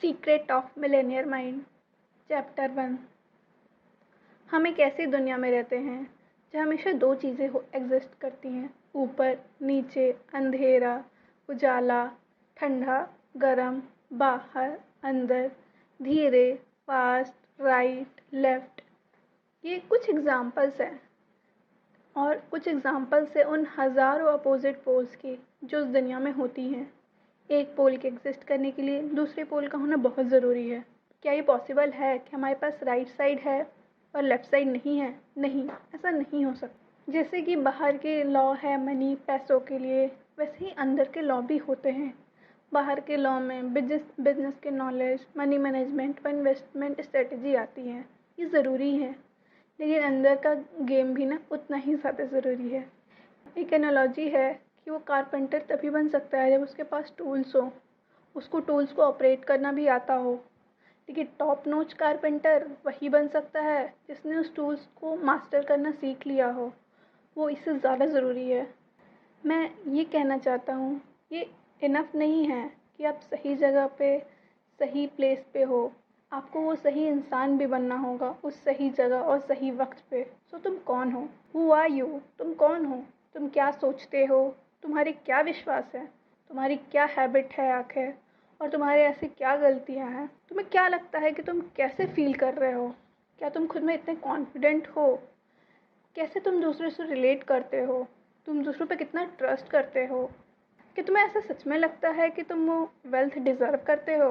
Secret of Millionaire mind chapter 1। हम एक ऐसी दुनिया में रहते हैं जहाँ हमेशा दो चीज़ें एग्जिस्ट करती हैं, ऊपर नीचे, अंधेरा उजाला, ठंडा गरम, बाहर अंदर, धीरे फास्ट, राइट लेफ्ट। ये कुछ एग्जाम्पल्स हैं और कुछ एग्जाम्पल्स है उन हज़ारों अपोजिट पोल्स की जो उस दुनिया में होती हैं। एक पोल के एग्जिस्ट करने के लिए दूसरे पोल का होना बहुत ज़रूरी है। क्या ये पॉसिबल है कि हमारे पास राइट साइड है और लेफ़्ट साइड नहीं है? नहीं, ऐसा नहीं हो सकता। जैसे कि बाहर के लॉ है मनी पैसों के लिए, वैसे ही अंदर के लॉ भी होते हैं। बाहर के लॉ में बिजनेस के नॉलेज, मनी मैनेजमेंट और इन्वेस्टमेंट स्ट्रेटजी आती है, ये ज़रूरी है। लेकिन अंदर का गेम भी ना उतना ही ज़्यादा ज़रूरी है। एक एनालॉजी है कि वो कारपेंटर तभी बन सकता है जब उसके पास टूल्स हो, उसको टूल्स को ऑपरेट करना भी आता हो। लेकिन टॉप नॉच कारपेंटर वही बन सकता है जिसने उस टूल्स को मास्टर करना सीख लिया हो। वो इससे ज़्यादा ज़रूरी है। मैं ये कहना चाहता हूँ, ये इनफ नहीं है कि आप सही जगह पे सही प्लेस पे हो, आपको वो सही इंसान भी बनना होगा उस सही जगह और सही वक्त पे। सो तुम कौन हो? Who are you? तुम कौन हो? तुम क्या सोचते हो? तुम्हारी क्या विश्वास है? तुम्हारी क्या हैबिट है आखिर? और तुम्हारे ऐसी क्या गलतियाँ हैं? तुम्हें क्या लगता है कि तुम कैसे फील कर रहे हो? क्या तुम खुद में इतने कॉन्फिडेंट हो? कैसे तुम दूसरे से रिलेट करते हो? तुम दूसरों पे कितना ट्रस्ट करते हो? कि तुम्हें ऐसा सच में लगता है कि तुम वो वेल्थ डिज़र्व करते हो?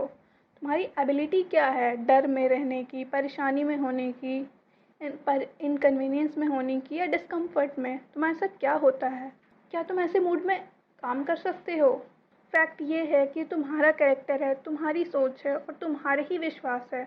तुम्हारी एबिलिटी क्या है डर में रहने की, परेशानी में होने की, पर इनकन्वीनियंस में होने की या डिस्कम्फर्ट में? तुम्हारे साथ क्या होता है? क्या तुम ऐसे मूड में काम कर सकते हो? फैक्ट ये है कि तुम्हारा कैरेक्टर है, तुम्हारी सोच है और तुम्हारे ही विश्वास है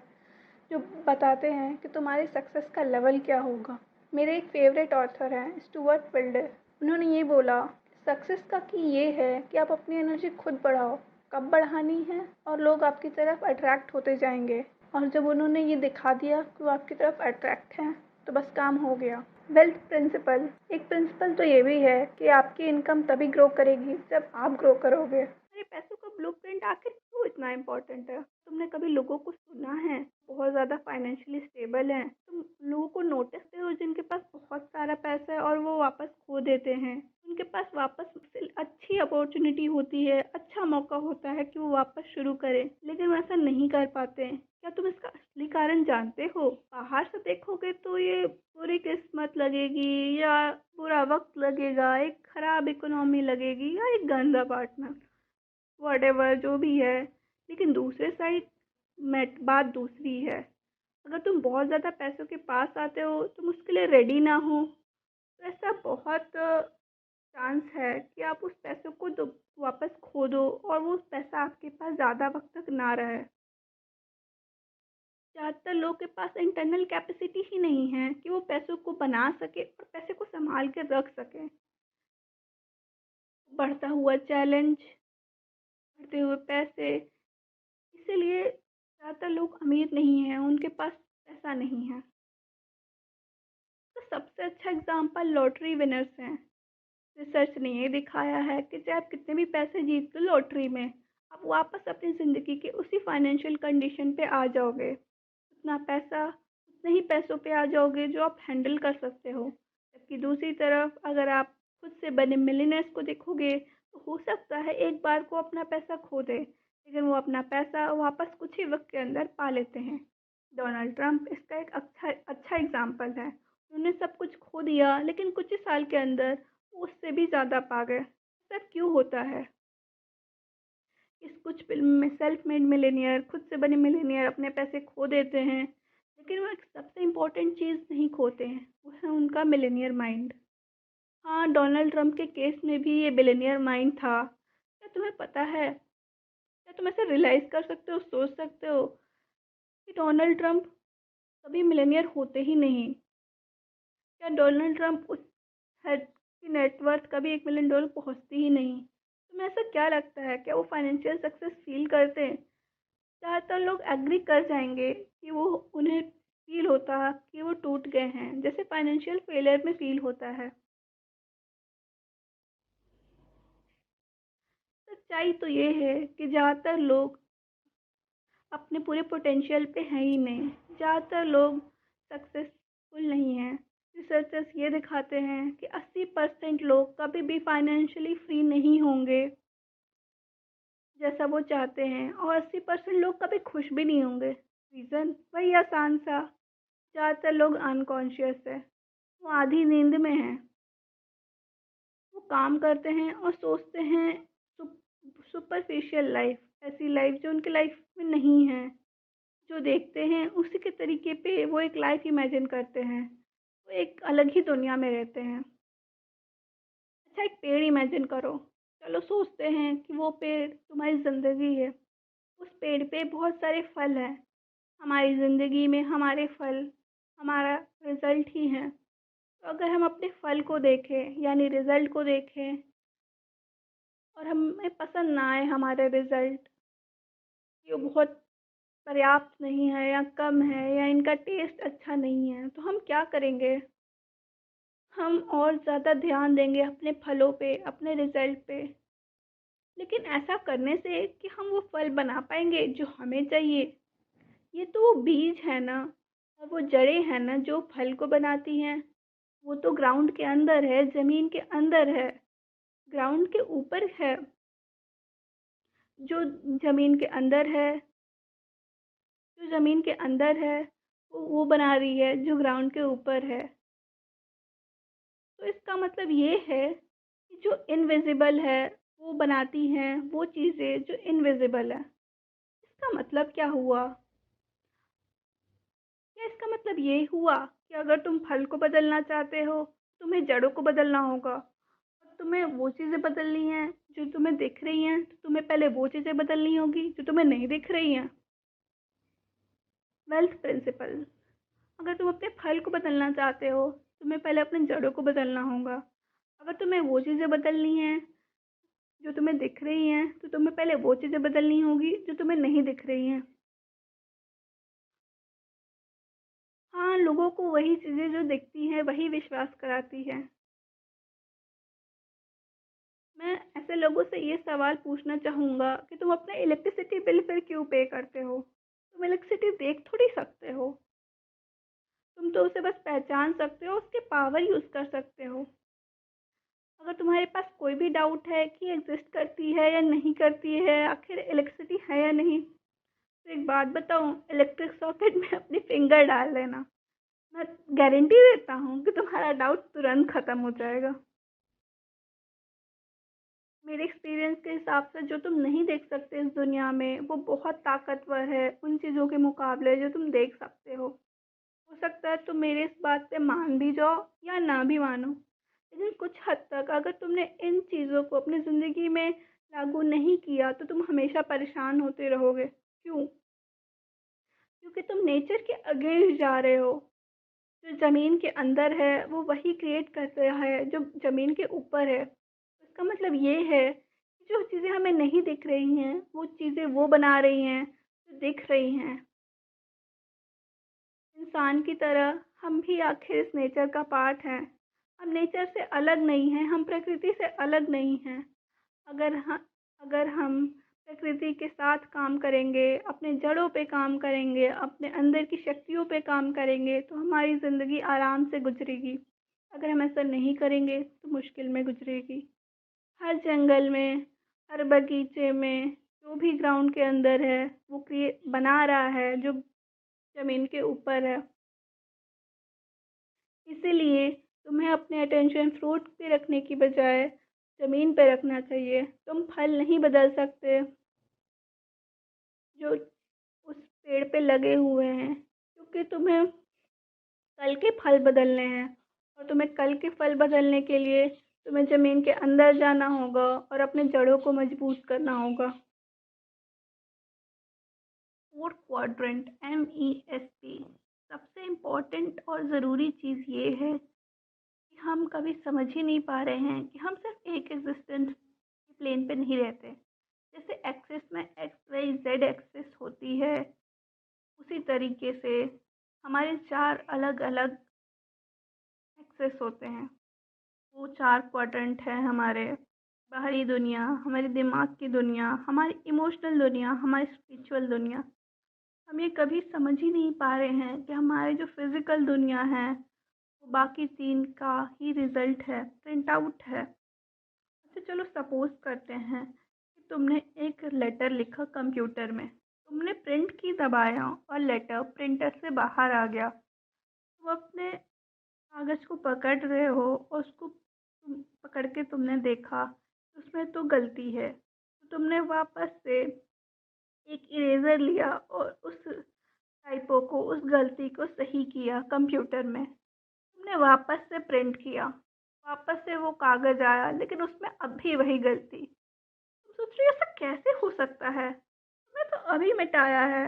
जो बताते हैं कि तुम्हारी सक्सेस का लेवल क्या होगा। मेरे एक फेवरेट ऑथर हैं स्टुअर्ट विल्डर। उन्होंने ये बोला, सक्सेस का की ये है कि आप अपनी एनर्जी खुद बढ़ाओ, कब बढ़ानी है, और लोग आपकी तरफ अट्रैक्ट होते जाएंगे। और जब उन्होंने ये दिखा दिया कि वो आपकी तरफ अट्रैक्ट हैं तो बस काम हो गया। वेल्थ प्रिंसिपल, एक प्रिंसिपल तो ये भी है कि आपकी इनकम तभी ग्रो करेगी जब आप ग्रो करोगे। अरे पैसों का ब्लूप्रिंट आखिर क्यों इतना इम्पोर्टेंट है? तुमने कभी लोगों को सुना है बहुत ज़्यादा फाइनेंशियली स्टेबल हैं? तुम लोगों को नोटिस करते हो जिनके पास बहुत सारा पैसा है और वो वापस खो देते हैं? उनके पास वापस से अच्छी अपॉर्चुनिटी होती है, अच्छा मौका होता है कि वो वापस शुरू करें, लेकिन वो ऐसा नहीं कर पाते हैं। क्या तुम इसका असली कारण जानते हो? बाहर से देखोगे तो ये बुरी किस्मत लगेगी या बुरा वक्त लगेगा, एक खराब इकोनॉमी लगेगी या एक गंदा पार्टनर, व्हाटएवर जो भी है। लेकिन दूसरे साइड में बात दूसरी है। अगर तुम बहुत ज़्यादा पैसों के पास आते हो, तुम उसके लिए रेडी ना हो, तो ऐसा बहुत चांस है कि आप उस पैसों को वापस खो दो और वो पैसा आपके पास ज़्यादा वक्त तक ना रहे। ज़्यादातर लोग के पास इंटरनल कैपेसिटी ही नहीं है कि वो पैसों को बना सके और पैसे को संभाल के रख सके। बढ़ता हुआ चैलेंज, बढ़ते हुए पैसे, इसीलिए ज़्यादातर लोग अमीर नहीं हैं, उनके पास पैसा नहीं है। तो सबसे अच्छा एग्जाम्पल लॉटरी विनर्स हैं। रिसर्च ने ये दिखाया है कि चाहे आप कितने भी पैसे जीत लो लॉटरी में, आप वापस अपनी ज़िंदगी के उसी फाइनेंशियल कंडीशन पे आ जाओगे। उतना पैसा, उतने ही पैसों पे आ जाओगे जो आप हैंडल कर सकते हो। जबकि दूसरी तरफ अगर आप खुद से बने मिलियनेयर्स को देखोगे तो हो सकता है एक बार को अपना पैसा खो दे, लेकिन वो अपना पैसा वापस कुछ ही वक्त के अंदर पा लेते हैं। डोनाल्ड ट्रंप इसका एक अच्छा एग्जाम्पल है। उन्होंने सब कुछ खो दिया लेकिन कुछ ही साल के अंदर वो उससे भी ज़्यादा पा गए। ऐसा क्यों होता है? इस कुछ फिल्म में सेल्फ मेड मिलेनियर, खुद से बने मिलेनियर अपने पैसे खो देते हैं, लेकिन वो एक सबसे इम्पोर्टेंट चीज़ नहीं खोते हैं, वो है उनका मिलेनियर माइंड। हाँ, डोनाल्ड ट्रंप के केस में भी ये मिलेनियर माइंड था। क्या तुम्हें पता है? क्या तुम ऐसे रियलाइज़ कर सकते हो, सोच सकते हो कि डोनाल्ड ट्रंप कभी मिलेनियर होते ही नहीं? क्या डोनाल्ड ट्रंप उस हद की नेटवर्थ कभी $1 मिलियन पहुंचती ही नहीं? तुम्हें ऐसा क्या लगता है, क्या वो फाइनेंशियल सक्सेस फील करते हैं? ज़्यादातर लोग एग्री कर जाएंगे कि वो उन्हें फील होता कि वो टूट गए हैं, जैसे फाइनेंशियल फेलियर में फील होता है। सच्चाई तो ये है कि ज़्यादातर लोग अपने पूरे पोटेंशियल पे हैं ही नहीं। ज़्यादातर लोग सक्सेसफुल नहीं हैं। रिसर्चर्स ये दिखाते हैं कि 80% लोग कभी भी फाइनेंशियली फ्री नहीं होंगे जैसा वो चाहते हैं, और 80% लोग कभी खुश भी नहीं होंगे। रीज़न वही आसान सा, ज़्यादातर लोग अनकॉन्शियस है, वो आधी नींद में हैं। वो काम करते हैं और सोचते हैं सुपरफिशियल लाइफ, ऐसी लाइफ जो उनकी लाइफ में नहीं है। जो देखते हैं उसी के तरीके पे वो एक लाइफ इमेजिन करते हैं, वो एक अलग ही दुनिया में रहते हैं। अच्छा, एक पेड़ इमेजिन करो। चलो सोचते हैं कि वो पेड़ तुम्हारी ज़िंदगी है। उस पेड़ पे बहुत सारे फल हैं। हमारी ज़िंदगी में हमारे फल हमारा रिज़ल्ट ही हैं। तो अगर हम अपने फल को देखें यानी रिज़ल्ट को देखें और हमें पसंद ना आए हमारा रिज़ल्ट, ये बहुत पर्याप्त नहीं है या कम है या इनका टेस्ट अच्छा नहीं है, तो हम क्या करेंगे? हम और ज़्यादा ध्यान देंगे अपने फलों पे, अपने रिज़ल्ट पे। लेकिन ऐसा करने से कि हम वो फल बना पाएंगे जो हमें चाहिए? ये तो वो बीज है ना, और वो जड़ें हैं ना जो फल को बनाती हैं। वो तो ग्राउंड के अंदर है, ज़मीन के अंदर है, ग्राउंड के ऊपर है। जो ज़मीन के अंदर है, जो ज़मीन के अंदर है, वो बना रही है जो ग्राउंड के ऊपर है। तो इसका मतलब ये है कि जो इनविजिबल है वो बनाती हैं वो चीज़ें जो इनविजिबल है। इसका मतलब क्या हुआ? क्या इसका मतलब ये हुआ कि अगर तुम फल को बदलना चाहते हो, तुम्हें जड़ों को बदलना होगा, और तुम्हें वो चीज़ें बदलनी हैं जो तुम्हें दिख रही हैं, तो तुम्हें पहले वो चीज़ें बदलनी होगी जो तुम्हें नहीं दिख रही हैं। वेल्थ प्रिंसिपल, अगर तुम अपने फल को बदलना चाहते हो, तुम्हें पहले अपने जड़ों को बदलना होगा। अगर तुम्हें वो चीज़ें बदलनी हैं जो तुम्हें दिख रही हैं, तो तुम्हें पहले वो चीज़ें बदलनी होगी जो तुम्हें नहीं दिख रही हैं। हाँ, लोगों को वही चीज़ें जो दिखती हैं वही विश्वास कराती है। मैं ऐसे लोगों से ये सवाल पूछना चाहूँगा कि तुम अपना इलेक्ट्रिसिटी बिल फिर क्यों पे करते हो? तुम इलेक्ट्रिसिटी देख थोड़ी सकते हो। तुम तो उसे बस पहचान सकते हो, उसके पावर यूज़ कर सकते हो। अगर तुम्हारे पास कोई भी डाउट है कि एग्जिस्ट करती है या नहीं करती है, आखिर इलेक्ट्रिसिटी है या नहीं, तो एक बात बताऊँ, इलेक्ट्रिक सॉकेट में अपनी फिंगर डाल लेना। मैं गारंटी देता हूँ कि तुम्हारा डाउट तुरंत ख़त्म हो जाएगा। मेरे एक्सपीरियंस के हिसाब से जो तुम नहीं देख सकते इस दुनिया में, वो बहुत ताकतवर है उन चीज़ों के मुकाबले जो तुम देख सकते हो। सकता है तुम मेरे इस बात पे मान भी जाओ या ना भी मानो, लेकिन कुछ हद तक अगर तुमने इन चीज़ों को अपनी ज़िंदगी में लागू नहीं किया तो तुम हमेशा परेशान होते रहोगे। क्यों? क्योंकि तुम नेचर के अगेंस्ट जा रहे हो। जो ज़मीन के अंदर है वो वही क्रिएट कर रहा है जो ज़मीन के ऊपर है। इसका मतलब ये है कि जो चीज़ें हमें नहीं दिख रही हैं वो चीज़ें वो बना रही हैं जो दिख रही हैं। इंसान की तरह हम भी आखिर इस नेचर का पार्ट हैं। हम नेचर से अलग नहीं हैं, हम प्रकृति से अलग नहीं हैं। अगर हम अगर हम प्रकृति के साथ काम करेंगे, अपने जड़ों पे काम करेंगे, अपने अंदर की शक्तियों पे काम करेंगे, तो हमारी ज़िंदगी आराम से गुजरेगी। अगर हम ऐसा नहीं करेंगे तो मुश्किल में गुजरेगी। हर जंगल में, हर बगीचे में, जो भी ग्राउंड के अंदर है वो क्रिएट बना रहा है जो ज़मीन के ऊपर है। इसीलिए तुम्हें अपने अटेंशन फ्रूट पे रखने की बजाय ज़मीन पे रखना चाहिए। तुम फल नहीं बदल सकते जो उस पेड़ पे लगे हुए हैं, क्योंकि तुम्हें कल के फल बदलने हैं, और तुम्हें कल के फल बदलने के लिए तुम्हें ज़मीन के अंदर जाना होगा और अपने जड़ों को मजबूत करना होगा। फोर्थ क्वाड्रेंट MESP, सबसे इम्पोर्टेंट और ज़रूरी चीज़ ये है कि हम कभी समझ ही नहीं पा रहे हैं कि हम सिर्फ एक एग्जिस्टेंस प्लेन पे नहीं रहते। जैसे एक्सिस में XYZ एक्सिस होती है, उसी तरीके से हमारे 4 अलग अलग एक्सेस होते हैं। वो 4 क्वाड्रेंट हैं हमारे। बाहरी दुनिया, हमारे दिमाग की दुनिया, हमारी इमोशनल दुनिया, हमारी स्पिरिचुअल दुनिया। हम ये कभी समझ ही नहीं पा रहे हैं कि हमारे जो फिज़िकल दुनिया है वो बाकी 3 का ही रिज़ल्ट है, प्रिंट आउट है। अच्छा चलो सपोज़ करते हैं कि तुमने एक लेटर लिखा कंप्यूटर में, तुमने प्रिंट की दबाया और लेटर प्रिंटर से बाहर आ गया। तुम अपने कागज़ को पकड़ रहे हो और उसको पकड़ के तुमने देखा तो उसमें तो गलती है, तो तुमने वापस से एक इरेज़र लिया और उस टाइपो को, उस गलती को सही किया कंप्यूटर में। तुमने वापस से प्रिंट किया, वापस से वो कागज़ आया, लेकिन उसमें अब भी वही गलती। तुम सोच रही हो ऐसा कैसे हो सकता है? तुमने तो अभी मिटाया है।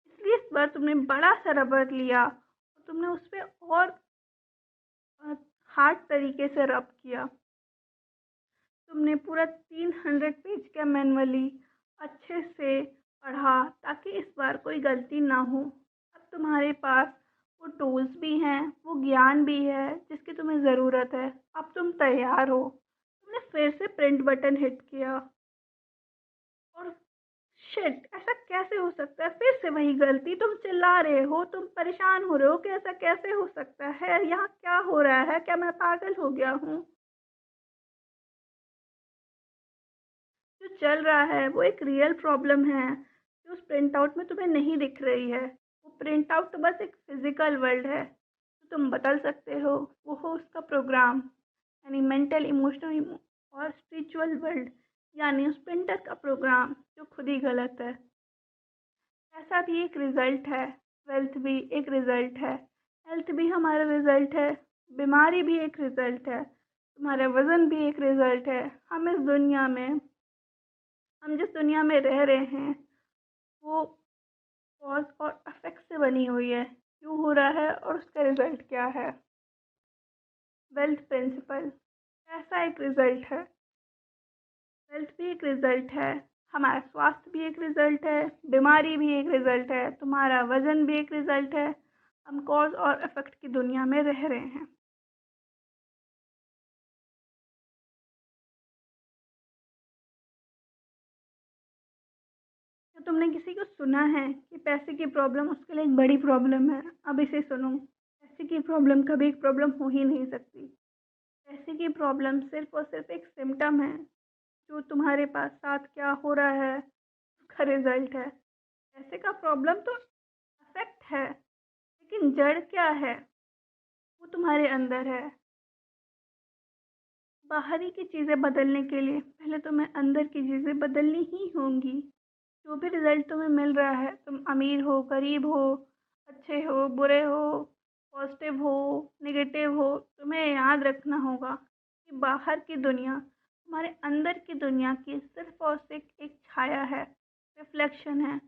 इसलिए इस बार तुमने बड़ा सा रबर लिया और तुमने उस पे और हार्ड तरीके से रब किया। तुमने पूरा 300 पेज का मैनुअली अच्छे से पढ़ा ताकि इस बार कोई गलती ना हो। अब तुम्हारे पास वो टूल्स भी हैं, वो ज्ञान भी है जिसकी तुम्हें ज़रूरत है। अब तुम तैयार हो। तुमने फिर से प्रिंट बटन हिट किया और शिट, ऐसा कैसे हो सकता है? फिर से वही गलती। तुम चिल्ला रहे हो, तुम परेशान हो रहे हो कि ऐसा कैसे हो सकता है, यहाँ क्या हो रहा है, क्या मैं पागल हो गया हूँ? जो चल रहा है वो एक रियल प्रॉब्लम है जो उस प्रिंट आउट में तुम्हें नहीं दिख रही है। वो प्रिंट आउट तो बस एक फिजिकल वर्ल्ड है जो तुम बदल सकते हो। वो हो उसका प्रोग्राम, यानी मेंटल, इमोशनल और स्पिरिचुअल वर्ल्ड, यानी उस प्रिंटर का प्रोग्राम जो खुद ही गलत है। ऐसा भी एक रिजल्ट है, वेल्थ भी एक रिजल्ट है, हेल्थ भी हमारा रिजल्ट है, बीमारी भी एक रिजल्ट है, तुम्हारा वज़न भी एक रिजल्ट है। हम जिस दुनिया में रह रहे हैं वो कॉज और इफेक्ट से बनी हुई है। क्यों हो रहा है और उसका रिजल्ट क्या है? वेल्थ प्रिंसिपल ऐसा एक रिजल्ट है। वेल्थ भी एक रिजल्ट है, हमारा स्वास्थ्य भी एक रिजल्ट है, बीमारी भी एक रिजल्ट है, तुम्हारा वजन भी एक रिजल्ट है। हम कॉज और इफेक्ट की दुनिया में रह रहे हैं। क्या तुमने किसी को सुना है कि पैसे की प्रॉब्लम उसके लिए एक बड़ी प्रॉब्लम है? अब इसे सुनो, पैसे की प्रॉब्लम कभी एक प्रॉब्लम हो ही नहीं सकती। पैसे की प्रॉब्लम सिर्फ और सिर्फ एक सिम्टम है। जो तुम्हारे पास साथ क्या हो रहा है उसका रिजल्ट है। पैसे का प्रॉब्लम तो अफेक्ट है, लेकिन जड़ क्या है वो तुम्हारे अंदर है। बाहरी की चीज़ें बदलने के लिए पहले तुम्हें अंदर की चीज़ें बदलनी ही होंगी। जो भी रिजल्ट तुम्हें मिल रहा है, तुम अमीर हो, गरीब हो, अच्छे हो, बुरे हो, पॉजिटिव हो, नेगेटिव हो, तुम्हें याद रखना होगा कि बाहर की दुनिया तुम्हारे अंदर की दुनिया की सिर्फ और सिर्फ एक छाया है, रिफ्लेक्शन है।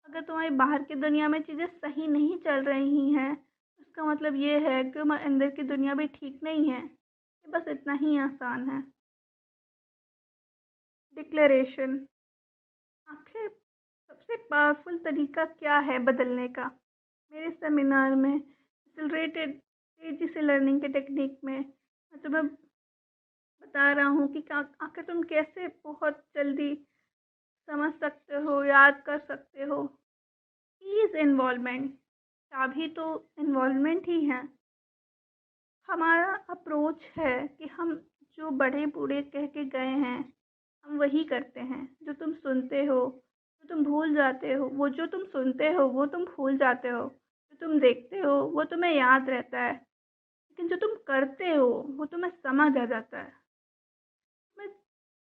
अगर तुम्हारी बाहर की दुनिया में चीज़ें सही नहीं चल रही हैं, इसका मतलब ये है कि तुम्हारे अंदर की दुनिया भी ठीक नहीं है। ये बस इतना ही आसान है। डिक्लेरेशन आखिर सबसे पावरफुल तरीका क्या है बदलने का? मेरे सेमिनार में एक्सेलरेटेड तेजी से लर्निंग के टेक्निक में मैं तुम्हें बता रहा हूँ कि आखिर तुम कैसे बहुत जल्दी समझ सकते हो, याद कर सकते हो। की इज़ इन्वॉल्वमेंट, चाबी तो इन्वॉल्वमेंट ही है। हमारा अप्रोच है कि हम जो बड़े बूढ़े कह के गए हैं हम वही करते हैं। जो तुम सुनते हो जो तुम भूल जाते हो, वो जो तुम सुनते हो वो तुम भूल जाते हो, जो तुम देखते हो वो तुम्हें याद रहता है, लेकिन जो तुम करते हो वो तुम्हें समझ आ जाता है। मैं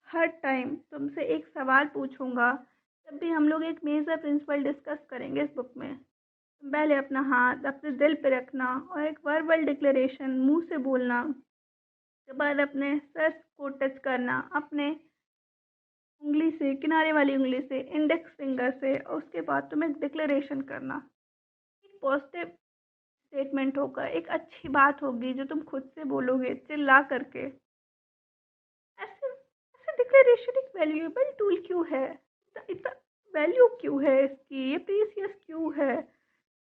हर टाइम तुमसे एक सवाल पूछूंगा जब भी हम लोग एक मेजर प्रिंसिपल डिस्कस करेंगे इस बुक में। पहले अपना हाथ अपने दिल पे रखना और एक वर्बल डिक्लेरेशन मुंह से बोलना। उसके बाद अपने सर को टच करना अपने उंगली से, किनारे वाली उंगली से, इंडेक्स फिंगर से, और उसके बाद तुम्हें डिक्लेरेशन करना। एक पॉजिटिव स्टेटमेंट होगा, एक अच्छी बात होगी जो तुम खुद से बोलोगे चिल्ला करके। ऐसे ऐसे डिक्लेरेशन एक वैल्यूएबल टूल क्यों है? इतना वैल्यू क्यों है इसकी? ये प्रीसियस क्यों है?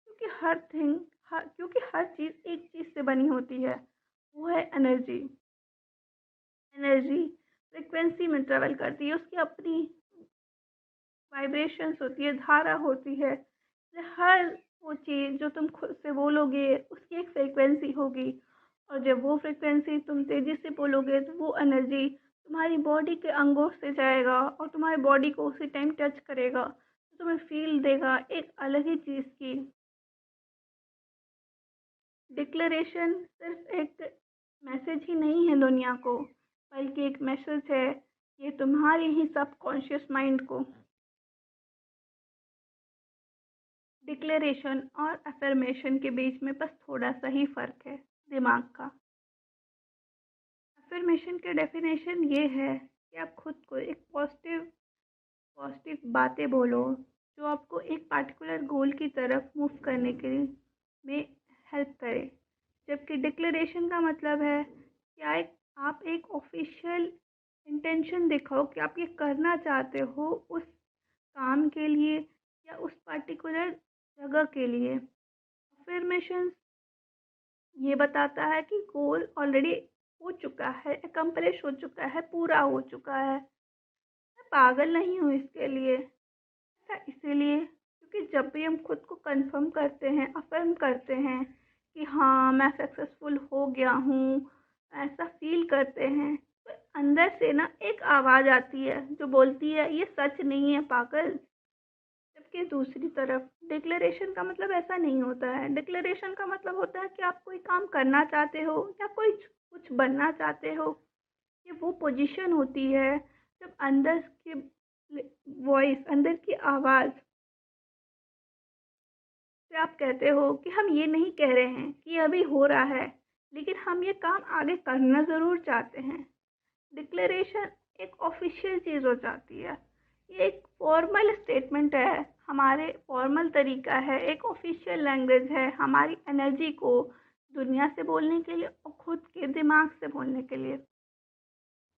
क्योंकि हर चीज़ एक चीज़ से बनी होती है, वो है एनर्जी। एनर्जी फ्रिक्वेंसी में ट्रेवल करती है, उसकी अपनी वाइब्रेशंस होती है, धारा होती है। हर वो चीज़ जो तुम खुद से बोलोगे उसकी एक फ्रीक्वेंसी होगी, और जब वो फ्रीक्वेंसी तुम तेज़ी से बोलोगे तो वो एनर्जी तुम्हारी बॉडी के अंगों से जाएगा और तुम्हारी बॉडी को उसी टाइम टच करेगा, तो तुम्हें फील देगा एक अलग ही चीज़ की। डिक्लेरेशन सिर्फ एक मैसेज ही नहीं है दुनिया को, बल्कि एक मैसेज है ये तुम्हारी ही सबकॉन्शियस माइंड को। डिक्लेरेशन और अफर्मेशन के बीच में बस थोड़ा सा ही फ़र्क है, दिमाग का। अफर्मेशन के डेफिनेशन ये है कि आप खुद को एक पॉजिटिव पॉजिटिव बातें बोलो जो आपको एक पार्टिकुलर गोल की तरफ मूव करने के लिए में हेल्प करे। जबकि डिक्लेरेशन का मतलब है कि आप एक ऑफिशियल इंटेंशन दिखाओ कि आप ये करना चाहते हो उस काम के लिए या उस पर्टिकुलर जगह के लिए। अफर्मेशन ये बताता है कि गोल ऑलरेडी हो चुका है, अकम्प्लिश हो चुका है, पूरा हो चुका है। मैं पागल नहीं हूँ इसके लिए। ऐसा इसीलिए क्योंकि जब भी हम खुद को कंफर्म करते हैं, अफर्म करते हैं कि हाँ मैं सक्सेसफुल हो गया हूँ, ऐसा फील करते हैं, तो अंदर से ना एक आवाज़ आती है जो बोलती है ये सच नहीं है पागल। जबकि दूसरी तरफ डिक्लेरेशन का मतलब ऐसा नहीं होता है। डिक्लेरेशन का मतलब होता है कि आप कोई काम करना चाहते हो या कोई कुछ बनना चाहते हो। ये वो पोजीशन होती है जब अंदर की वॉइस, अंदर की आवाज़ से आप कहते हो कि हम ये नहीं कह रहे हैं कि ये अभी हो रहा है, लेकिन हम ये काम आगे करना ज़रूर चाहते हैं। डिक्लेरेशन एक ऑफिशियल चीज़ हो जाती है। ये एक फॉर्मल स्टेटमेंट है, हमारे फॉर्मल तरीका है, एक ऑफिशियल लैंग्वेज है हमारी एनर्जी को दुनिया से बोलने के लिए और खुद के दिमाग से बोलने के लिए।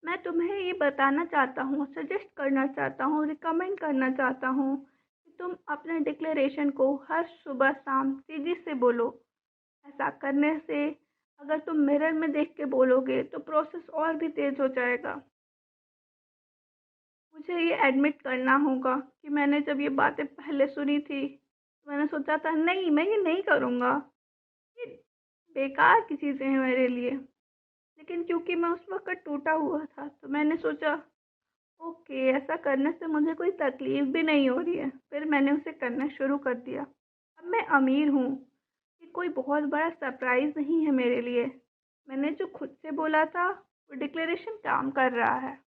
मैं तुम्हें ये बताना चाहता हूँ, सजेस्ट करना चाहता हूँ, रिकमेंड करना चाहता हूँ कि तुम अपने डिक्लेरेशन को हर सुबह शाम तेज़ी से बोलो। ऐसा करने से अगर तुम मिरर में देख के बोलोगे तो प्रोसेस और भी तेज़ हो जाएगा। मुझे ये एडमिट करना होगा कि मैंने जब ये बातें पहले सुनी थी तो मैंने सोचा था नहीं मैं ये नहीं करूँगा, ये बेकार की चीज़ें हैं मेरे लिए। लेकिन क्योंकि मैं उस वक्त टूटा हुआ था तो मैंने सोचा ओके ऐसा करने से मुझे कोई तकलीफ़ भी नहीं हो रही है, फिर मैंने उसे करना शुरू कर दिया। अब मैं अमीर हूँ, ये कोई बहुत बड़ा सरप्राइज़ नहीं है मेरे लिए। मैंने जो खुद से बोला था वो डिक्लेरेशन काम कर रहा है।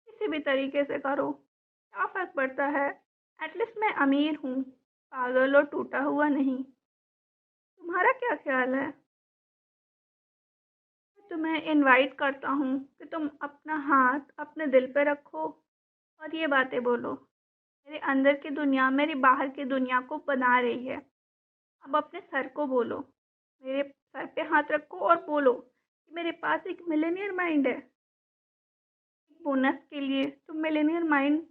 किसी भी तरीके से करो, क्या फ़र्क पड़ता है? एटलीस्ट मैं अमीर हूँ, पागल और टूटा हुआ नहीं। तुम्हारा क्या ख्याल है? मैं तुम्हें इनवाइट करता हूँ कि तुम अपना हाथ अपने दिल पे रखो और ये बातें बोलो, मेरे अंदर की दुनिया मेरी बाहर की दुनिया को बना रही है। अब अपने सर को बोलो, मेरे सर पे हाथ रखो और बोलो कि मेरे पास एक मिलेनियर माइंड है। बोनस के लिए तुम मिलेनियर माइंड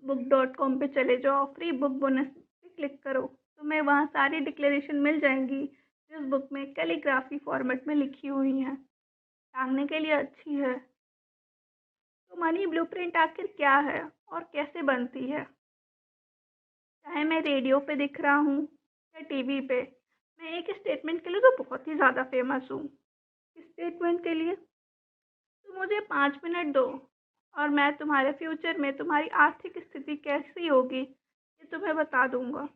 book.com पे चले जाओ, फ्री बुक बोनस पे क्लिक करो, तुम्हें वहाँ सारी डिक्लेरेशन मिल जाएंगी जिस बुक में कैलीग्राफी फॉर्मेट में लिखी हुई हैं। टांगने के लिए अच्छी है। तो मनी ब्लूप्रिंट आखिर क्या है और कैसे बनती है? चाहे मैं रेडियो पे दिख रहा हूँ या टीवी पे, मैं एक स्टेटमेंट के लिए तो बहुत ही ज़्यादा फेमस हूँ। इस स्टेटमेंट के लिए तो मुझे 5 मिनट दो और मैं तुम्हारे फ्यूचर में तुम्हारी आर्थिक स्थिति कैसी होगी ये तुम्हें बता दूंगा।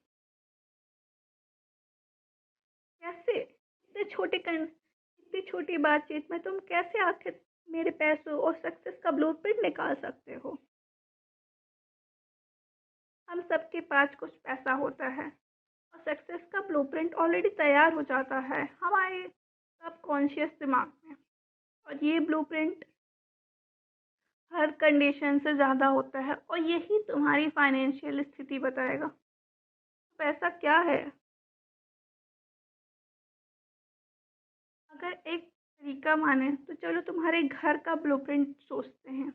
कैसे? इतनी छोटी बातचीत में तुम कैसे आखिर मेरे पैसों और सक्सेस का ब्लूप्रिंट निकाल सकते हो? हम सबके पास कुछ पैसा होता है और सक्सेस का ब्लूप्रिंट ऑलरेडी तैयार हो जाता है हमारे सबकॉन्शियस दिमाग में, और ये ब्लूप्रिंट हर कंडीशन से ज़्यादा होता है और यही तुम्हारी फाइनेंशियल स्थिति बताएगा। पैसा क्या है? अगर एक तरीका माने तो चलो तुम्हारे घर का ब्लूप्रिंट सोचते हैं।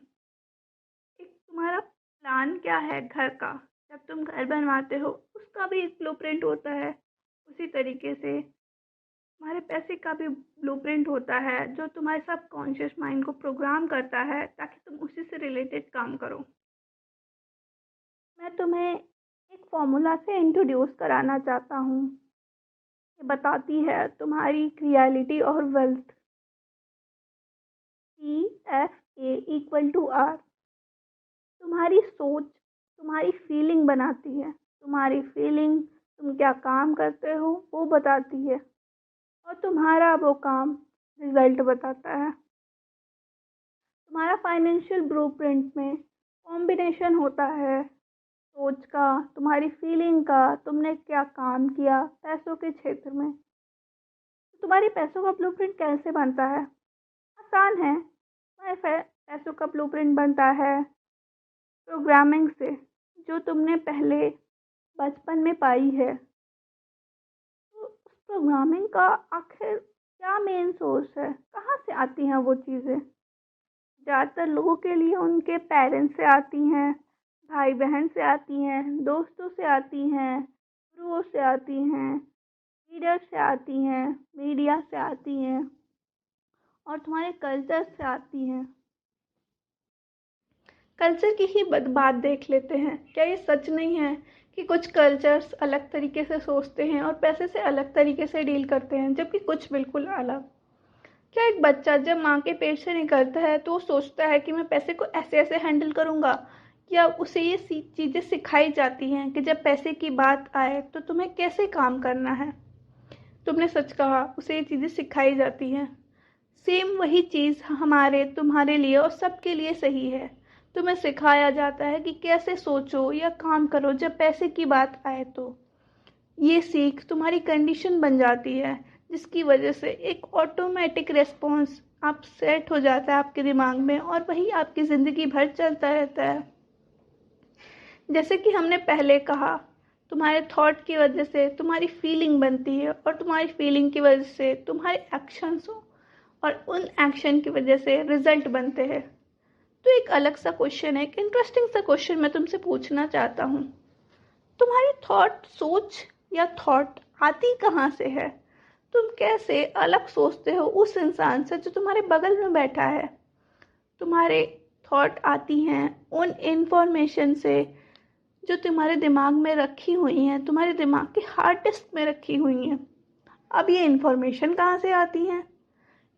एक तुम्हारा प्लान क्या है घर का? जब तुम घर बनवाते हो उसका भी एक ब्लूप्रिंट होता है। उसी तरीके से तुम्हारे पैसे का भी ब्लूप्रिंट होता है जो तुम्हारे सबकॉन्शियस माइंड को प्रोग्राम करता है ताकि तुम उसी से रिलेटेड काम करो। मैं तुम्हें एक फॉर्मूला से इंट्रोड्यूस कराना चाहता हूँ। ये बताती है तुम्हारी रियलिटी और वेल्थ। CFA = R। तुम्हारी सोच तुम्हारी फीलिंग बनाती है। तुम्हारी फीलिंग तुम क्या काम करते हो वो बताती है, और तुम्हारा वो काम रिजल्ट बताता है। तुम्हारा फाइनेंशियल ब्लूप्रिंट में कॉम्बिनेशन होता है सोच का, तुम्हारी फीलिंग का, तुमने क्या काम किया पैसों के क्षेत्र में। तो तुम्हारी पैसों का ब्लूप्रिंट कैसे बनता है? आसान है। तुम्हारे पैसों का ब्लूप्रिंट बनता है प्रोग्रामिंग से, जो तुमने पहले बचपन में पाई है। तो उस प्रोग्रामिंग का आखिर क्या मेन सोर्स है? कहाँ से आती हैं वो चीज़ें? ज़्यादातर लोगों के लिए उनके पेरेंट्स से आती हैं, भाई बहन से आती हैं, दोस्तों से आती हैं, गुरुओं से आती हैं, लीडर से आती हैं, मीडिया से आती हैं, और तुम्हारे कल्चर से आती हैं। कल्चर की ही बात देख लेते हैं। क्या ये सच नहीं है कि कुछ कल्चर्स अलग तरीके से सोचते हैं और पैसे से अलग तरीके से डील करते हैं, जबकि कुछ बिल्कुल अलग? क्या एक बच्चा जब माँ के पेट से निकलता है तो वो सोचता है कि मैं पैसे को ऐसे ऐसे हैंडल करूँगा, या उसे ये चीज़ें सिखाई जाती हैं कि जब पैसे की बात आए तो तुम्हें कैसे काम करना है? तुमने सच कहा, उसे ये चीज़ें सिखाई जाती हैं। सेम वही चीज़ हमारे तुम्हारे लिए और सबके लिए सही है। तुम्हें सिखाया जाता है कि कैसे सोचो या काम करो जब पैसे की बात आए। तो ये सीख तुम्हारी कंडीशन बन जाती है, जिसकी वजह से एक ऑटोमेटिक रेस्पॉन्स आप सेट हो जाता है आपके दिमाग में, और वही आपकी ज़िंदगी भर चलता रहता है। जैसे कि हमने पहले कहा, तुम्हारे थॉट की वजह से तुम्हारी फीलिंग बनती है, और तुम्हारी फीलिंग की वजह से तुम्हारे एक्शंस हो, और उन एक्शन की वजह से रिजल्ट बनते हैं। तो एक अलग सा क्वेश्चन है, एक इंटरेस्टिंग सा क्वेश्चन मैं तुमसे पूछना चाहता हूँ। तुम्हारी सोच या थॉट आती कहाँ से है? तुम कैसे अलग सोचते हो उस इंसान से जो तुम्हारे बगल में बैठा है? तुम्हारे थॉट आती हैं उन इंफॉर्मेशन से जो तुम्हारे दिमाग में रखी हुई हैं, तुम्हारे दिमाग के हार्ड डिस्क में रखी हुई हैं। अब ये इंफॉर्मेशन कहाँ से आती हैं?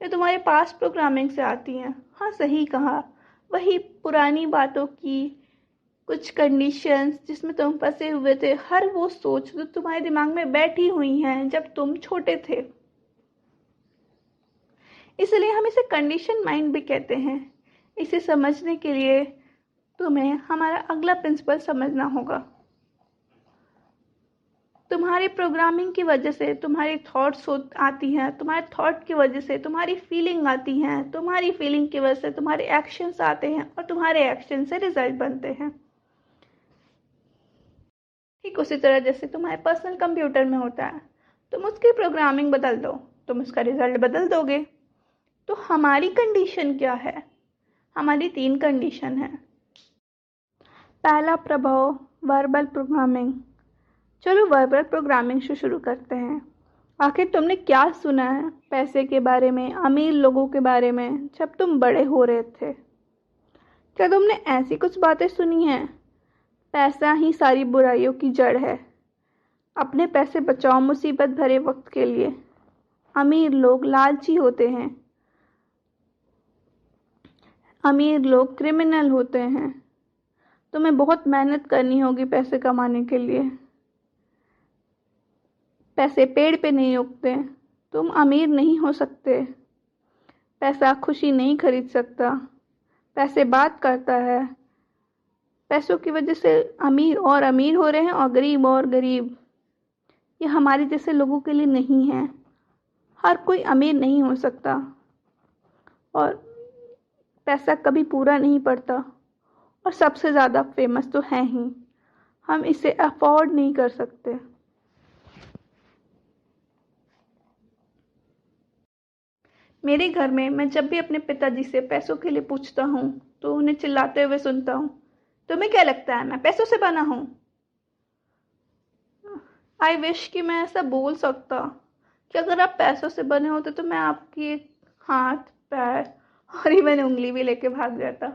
ये तुम्हारे पास्ट प्रोग्रामिंग से आती हैं। हाँ, सही कहा। वही पुरानी बातों की कुछ कंडीशंस जिसमें तुम फंसे हुए थे, हर वो सोच जो तुम्हारे दिमाग में बैठी हुई हैं जब तुम छोटे थे। इसलिए हम इसे कंडीशन माइंड भी कहते हैं। इसे समझने के लिए तुम्हें हमारा अगला प्रिंसिपल समझना होगा। तुम्हारी प्रोग्रामिंग की वजह से तुम्हारी थॉट्स आती हैं, तुम्हारे थॉट की वजह से तुम्हारी फीलिंग आती हैं, तुम्हारी फीलिंग की वजह से तुम्हारे एक्शंस आते हैं, और तुम्हारे एक्शन से रिजल्ट बनते हैं। ठीक उसी तरह जैसे तुम्हारे पर्सनल कंप्यूटर में होता है, तुम उसकी प्रोग्रामिंग बदल दो, तुम उसका रिजल्ट बदल दोगे। तो हमारी कंडीशन क्या है? हमारी 3 कंडीशन है। पहला प्रभाव, वर्बल प्रोग्रामिंग। चलो वर्बल प्रोग्रामिंग से शुरू करते हैं। आखिर तुमने क्या सुना है पैसे के बारे में, अमीर लोगों के बारे में, जब तुम बड़े हो रहे थे? क्या तुमने ऐसी कुछ बातें सुनी हैं? पैसा ही सारी बुराइयों की जड़ है। अपने पैसे बचाओ मुसीबत भरे वक्त के लिए। अमीर लोग लालची होते हैं। अमीर लोग क्रिमिनल होते हैं। तुम्हें बहुत मेहनत करनी होगी पैसे कमाने के लिए। पैसे पेड़ पे नहीं उगते। तुम अमीर नहीं हो सकते। पैसा खुशी नहीं खरीद सकता। पैसे बात करता है। पैसों की वजह से अमीर और अमीर हो रहे हैं और गरीब और गरीब। ये हमारे जैसे लोगों के लिए नहीं है। हर कोई अमीर नहीं हो सकता, और पैसा कभी पूरा नहीं पड़ता, और सबसे ज़्यादा फेमस तो है ही। हम इसे अफोर्ड नहीं कर सकते। मेरे घर में मैं जब भी अपने पिताजी से पैसों के लिए पूछता हूँ तो उन्हें चिल्लाते हुए सुनता हूँ, तुम्हें क्या लगता है मैं पैसों से बना हूँ? आई विश कि मैं ऐसा बोल सकता कि अगर आप पैसों से बने होते तो मैं आपकी एक हाथ, पैर और इवन उंगली भी लेके भाग जाता।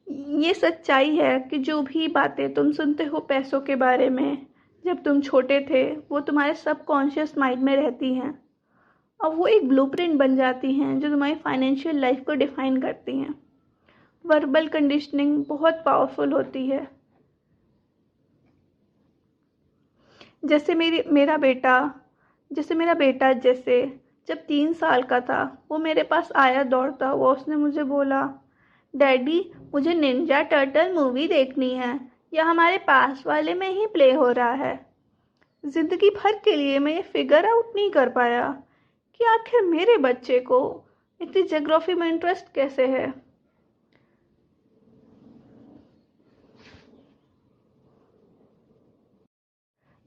ये सच्चाई है कि जो भी बातें तुम सुनते हो पैसों के बारे में जब तुम छोटे थे, वो तुम्हारे सबकॉन्शियस माइंड में रहती हैं और वो एक ब्लूप्रिंट बन जाती हैं जो तुम्हारी फाइनेंशियल लाइफ को डिफाइन करती हैं। वर्बल कंडीशनिंग बहुत पावरफुल होती है। जैसे मेरा बेटा जैसे जब 3 साल का था, वो मेरे पास आया दौड़ता हुआ, उसने मुझे बोला, डैडी मुझे निंजा टर्टल मूवी देखनी है, या हमारे पास वाले में ही प्ले हो रहा है। जिंदगी भर के लिए मैं ये फिगर आउट नहीं कर पाया कि आखिर मेरे बच्चे को इतनी ज्योग्राफी में इंटरेस्ट कैसे है।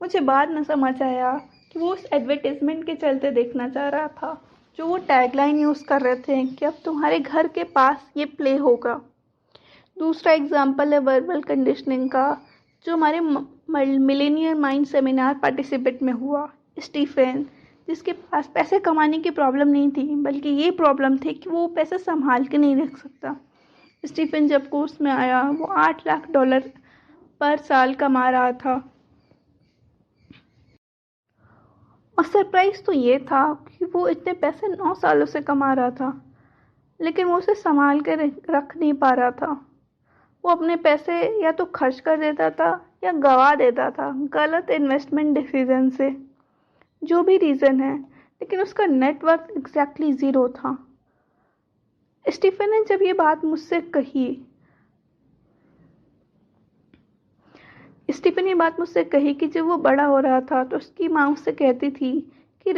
मुझे बाद में समझ आया कि वो उस एडवर्टाइजमेंट के चलते देखना चाह रहा था, जो वो टैगलाइन यूज़ कर रहे थे कि अब तुम्हारे घर के पास ये प्ले होगा। दूसरा एग्जाम्पल है वर्बल कंडीशनिंग का, जो हमारे मिलेनियर माइंड सेमिनार पार्टिसिपेट में हुआ। स्टीफन, जिसके पास पैसे कमाने की प्रॉब्लम नहीं थी, बल्कि ये प्रॉब्लम थी कि वो पैसे संभाल के नहीं रख सकता। स्टीफन जब कोर्स में आया, वो $8 लाख पर साल कमा रहा था। और सरप्राइज़ तो ये था कि वो इतने पैसे 9 सालों से कमा रहा था, लेकिन वो उसे संभाल के रख नहीं पा रहा था। वो अपने पैसे या तो खर्च कर देता था या गंवा देता था गलत इन्वेस्टमेंट डिसीजन से। जो भी रीज़न है, लेकिन उसका नेटवर्थ एग्जैक्टली 0 था। स्टीफन ने जब ये बात मुझसे कही कि जब वो बड़ा हो रहा था तो उसकी माँ उससे कहती थी कि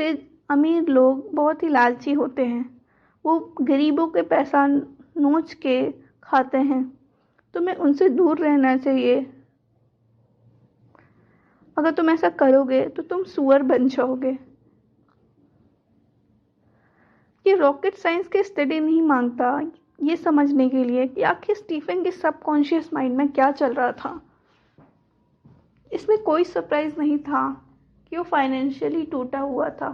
अमीर लोग बहुत ही लालची होते हैं, वो गरीबों के पैसा नोच के खाते हैं, तुम्हें उनसे दूर रहना चाहिए। अगर तुम ऐसा करोगे तो तुम सुअर बन जाओगे। ये रॉकेट साइंस की स्टडी नहीं मांगता ये समझने के लिए कि आखिर स्टीफन के सबकॉन्शियस माइंड में क्या चल रहा था। इसमें कोई सरप्राइज नहीं था कि वो फाइनेंशियली टूटा हुआ था।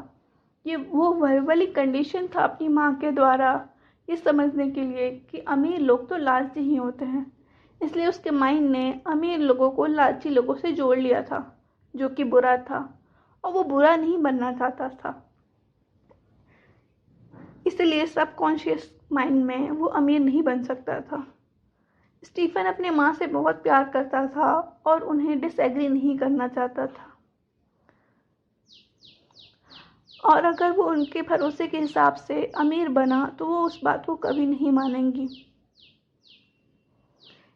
वो वर्बली कंडीशन था अपनी माँ के द्वारा ये समझने के लिए कि अमीर लोग तो लालची ही होते हैं। इसलिए उसके माइंड ने अमीर लोगों को लालची लोगों से जोड़ लिया था, जो कि बुरा था, और वो बुरा नहीं बनना चाहता था। इसलिए सबकॉन्शियस माइंड में वो अमीर नहीं बन सकता था। स्टीफन अपने माँ से बहुत प्यार करता था और उन्हें डिसएग्री नहीं करना चाहता था, और अगर वो उनके भरोसे के हिसाब से अमीर बना तो वो उस बात को कभी नहीं मानेंगी।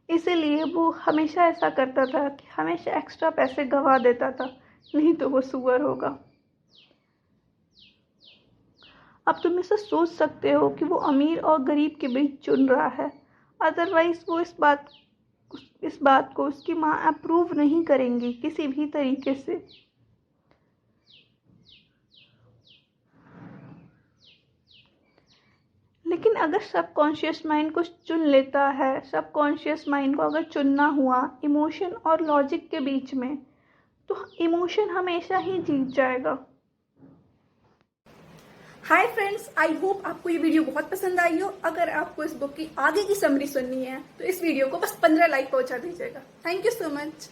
इसीलिए वो हमेशा ऐसा करता था कि हमेशा एक्स्ट्रा पैसे गंवा देता था, नहीं तो वो सुअर होगा। अब तुम इसे सोच सकते हो कि वो अमीर और गरीब के बीच चुन रहा है, अदरवाइज वो इस बात को उसकी माँ अप्रूव नहीं करेंगी किसी भी तरीके से। लेकिन अगर सबकॉन्शियस माइंड कुछ चुन लेता है, सबकॉन्शियस माइंड को अगर चुनना हुआ इमोशन और लॉजिक के बीच में, तो इमोशन हमेशा ही जीत जाएगा। हाय फ्रेंड्स, आई होप आपको ये वीडियो बहुत पसंद आई हो। अगर आपको इस बुक की आगे की समरी सुननी है तो इस वीडियो को बस 15 लाइक पहुंचा दीजिएगा। Thank you so much.